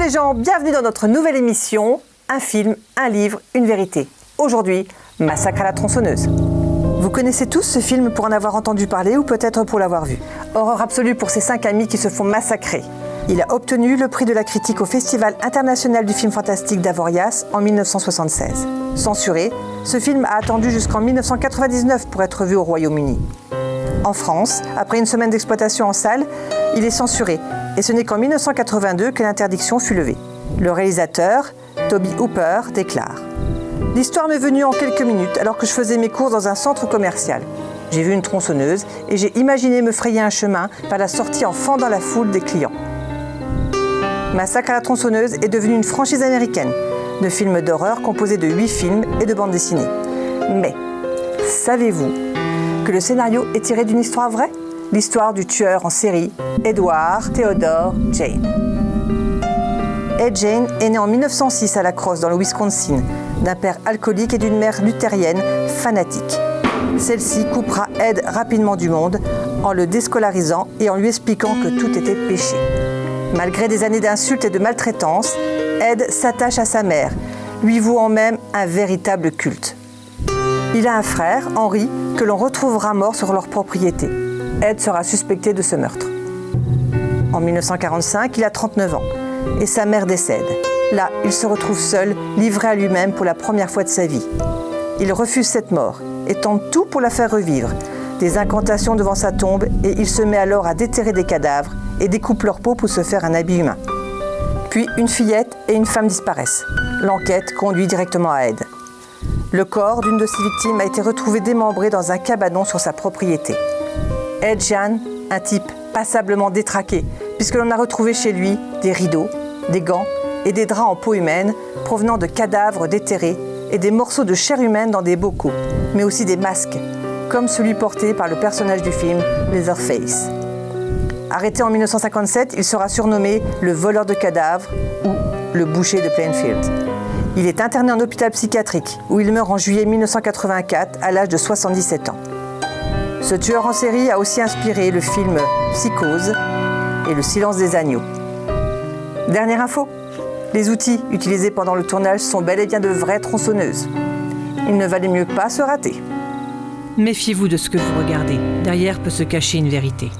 les gens, bienvenue dans notre nouvelle émission, un film, un livre, une vérité. Aujourd'hui, Massacre à la tronçonneuse. Vous connaissez tous ce film pour en avoir entendu parler ou peut-être pour l'avoir vu. Horreur absolue pour ces 5 amis qui se font massacrer. Il a obtenu le prix de la critique au Festival international du film fantastique d'Avoriaz en 1976. Censuré, ce film a attendu jusqu'en 1999 pour être vu au Royaume-Uni. En France, après une semaine d'exploitation en salle, il est censuré et ce n'est qu'en 1982 que l'interdiction fut levée. Le réalisateur, Toby Hooper, déclare « L'histoire m'est venue en quelques minutes alors que je faisais mes courses dans un centre commercial. J'ai vu une tronçonneuse et j'ai imaginé me frayer un chemin par la sortie en fendant la foule des clients. » Massacre à la tronçonneuse est devenu une franchise américaine de films d'horreur composés de 8 films et de bandes dessinées. Mais, savez-vous que le scénario est tiré d'une histoire vraie ? L'histoire du tueur en série, Edward Theodore Jane. Ed Jane est né en 1906 à La Crosse, dans le Wisconsin, d'un père alcoolique et d'une mère luthérienne fanatique. Celle-ci coupera Ed rapidement du monde en le déscolarisant et en lui expliquant que tout était péché. Malgré des années d'insultes et de maltraitance, Ed s'attache à sa mère, lui vouant même un véritable culte. Il a un frère, Henry, que l'on retrouvera mort sur leur propriété. Ed sera suspecté de ce meurtre. En 1945, il a 39 ans et sa mère décède. Là, il se retrouve seul, livré à lui-même pour la première fois de sa vie. Il refuse cette mort et tente tout pour la faire revivre. Des incantations devant sa tombe et il se met alors à déterrer des cadavres et découpe leur peau pour se faire un habit humain. Puis une fillette et une femme disparaissent. L'enquête conduit directement à Ed. Le corps d'une de ses victimes a été retrouvé démembré dans un cabanon sur sa propriété. Ed Jane, un type passablement détraqué, puisque l'on a retrouvé chez lui des rideaux, des gants et des draps en peau humaine provenant de cadavres déterrés et des morceaux de chair humaine dans des bocaux, mais aussi des masques, comme celui porté par le personnage du film Leatherface. Arrêté en 1957, il sera surnommé le voleur de cadavres ou le boucher de Plainfield. Il est interné en hôpital psychiatrique où il meurt en juillet 1984 à l'âge de 77 ans. Ce tueur en série a aussi inspiré le film Psychose et Le silence des agneaux. Dernière info, les outils utilisés pendant le tournage sont bel et bien de vraies tronçonneuses. Il ne valait mieux pas se rater. Méfiez-vous de ce que vous regardez. Derrière peut se cacher une vérité.